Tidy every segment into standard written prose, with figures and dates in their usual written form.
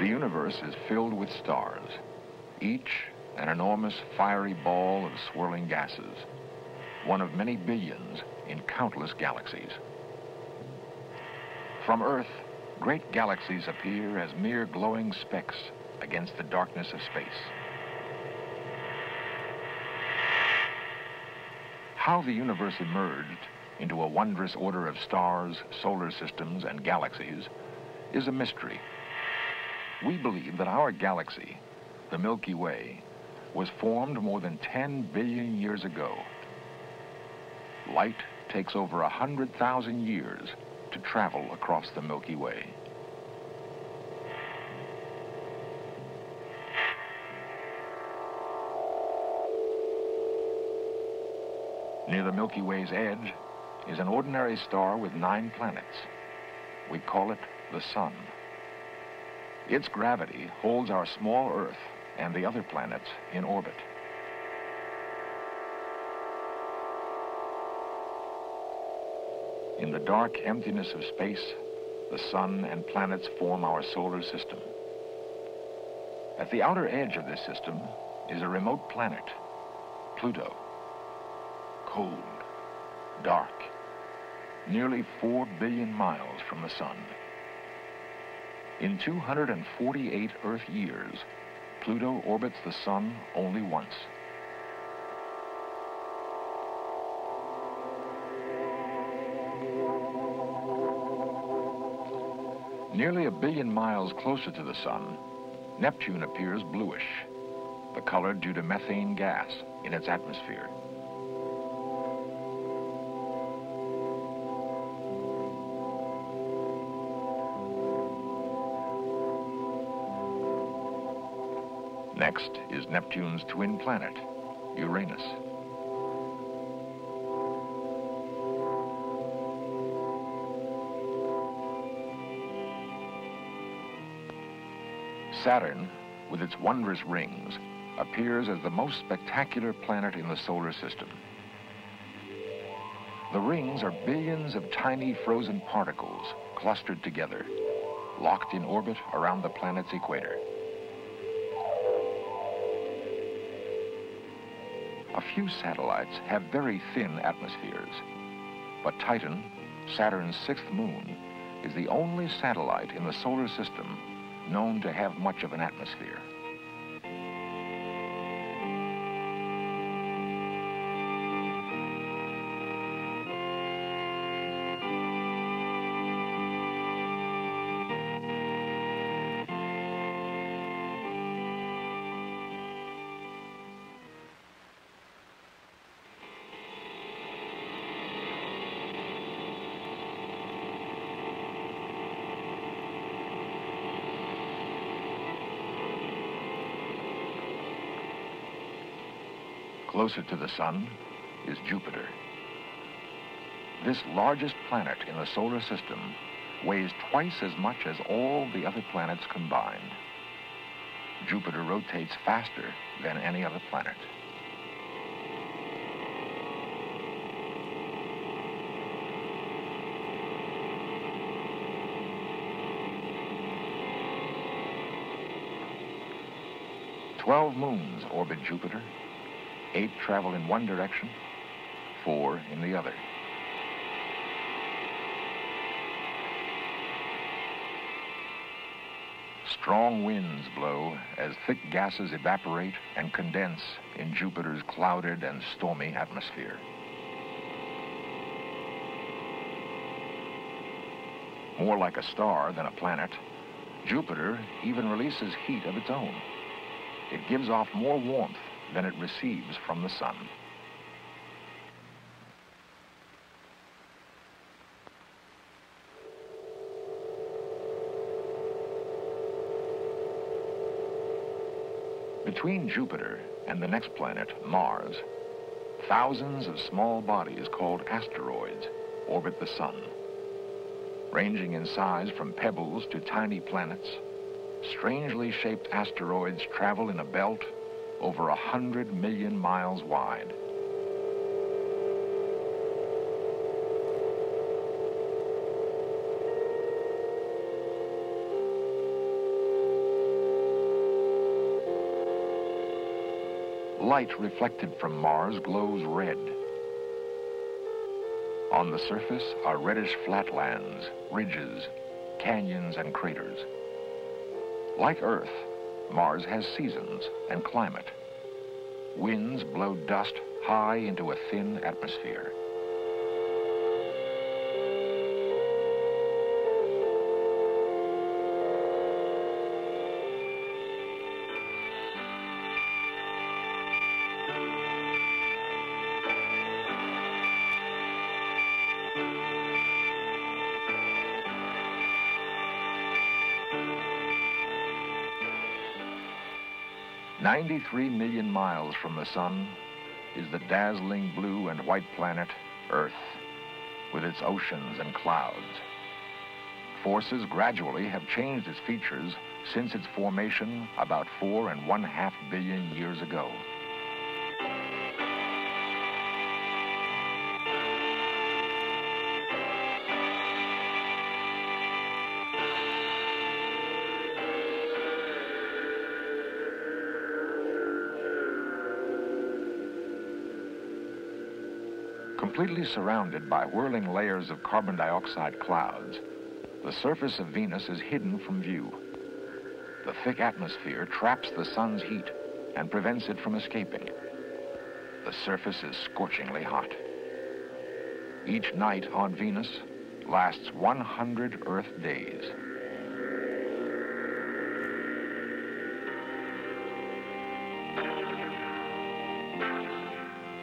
The universe is filled with stars, each an enormous fiery ball of swirling gases, one of many billions in countless galaxies. From Earth, great galaxies appear as mere glowing specks against the darkness of space. How the universe emerged into a wondrous order of stars, solar systems, and galaxies is a mystery. We believe that our galaxy, the Milky Way, was formed more than 10 billion years ago. Light takes over 100,000 years to travel across the Milky Way. Near the Milky Way's edge is an ordinary star with 9 planets. We call it the Sun. Its gravity holds our small Earth and the other planets in orbit. In the dark emptiness of space, the Sun and planets form our solar system. At the outer edge of this system is a remote planet, Pluto. Cold, dark, nearly 4 billion miles from the Sun. In 248 Earth years, Pluto orbits the Sun only once. Nearly 1 billion miles closer to the Sun, Neptune appears bluish, the color due to methane gas in its atmosphere. Next is Neptune's twin planet, Uranus. Saturn, with its wondrous rings, appears as the most spectacular planet in the solar system. The rings are billions of tiny frozen particles clustered together, locked in orbit around the planet's equator. A few satellites have very thin atmospheres, but Titan, Saturn's 6th moon, is the only satellite in the solar system known to have much of an atmosphere. Closer to the Sun is Jupiter. This largest planet in the solar system weighs twice as much as all the other planets combined. Jupiter rotates faster than any other planet. Twelve moons orbit Jupiter. 8 travel in one direction, 4 in the other. Strong winds blow as thick gases evaporate and condense in Jupiter's clouded and stormy atmosphere. More like a star than a planet, Jupiter even releases heat of its own. It gives off more warmth than it receives from the Sun. Between Jupiter and the next planet, Mars, thousands of small bodies called asteroids orbit the Sun. Ranging in size from pebbles to tiny planets, strangely shaped asteroids travel in a belt over 100 million miles wide. Light reflected from Mars glows red. On the surface are reddish flatlands, ridges, canyons, and craters. Like Earth, Mars has seasons and climate. Winds blow dust high into a thin atmosphere. "93 million miles from the sun is the dazzling blue and white planet, Earth, with its oceans and clouds. Forces gradually have changed its features since its formation about 4.5 billion years ago. Completely surrounded by whirling layers of carbon dioxide clouds, the surface of Venus is hidden from view. The thick atmosphere traps the sun's heat and prevents it from escaping. The surface is scorchingly hot. Each night on Venus lasts 100 Earth days.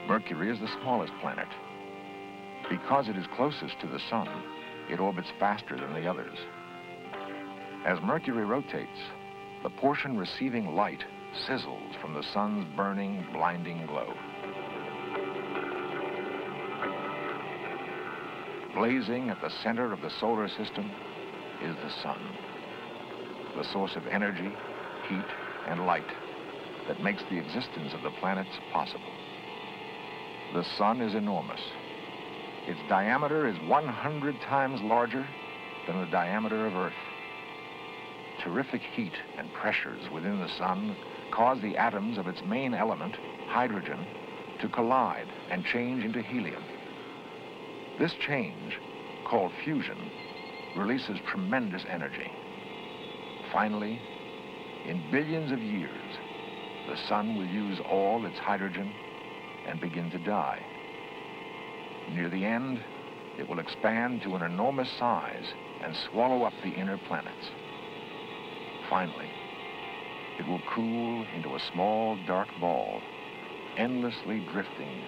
Mercury is the smallest planet. Because it is closest to the sun, it orbits faster than the others. As Mercury rotates, the portion receiving light sizzles from the sun's burning, blinding glow. Blazing at the center of the solar system is the sun, the source of energy, heat, and light that makes the existence of the planets possible. The sun is enormous. Its diameter is 100 times larger than the diameter of Earth. Terrific heat and pressures within the sun cause the atoms of its main element, hydrogen, to collide and change into helium. This change, called fusion, releases tremendous energy. Finally, in billions of years, the sun will use all its hydrogen and begin to die. Near the end, it will expand to an enormous size and swallow up the inner planets. Finally, it will cool into a small dark ball, endlessly drifting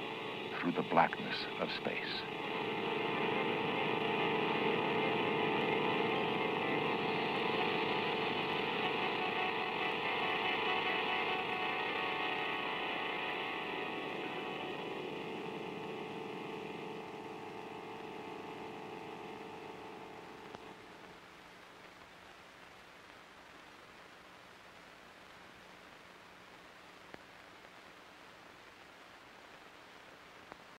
through the blackness of space.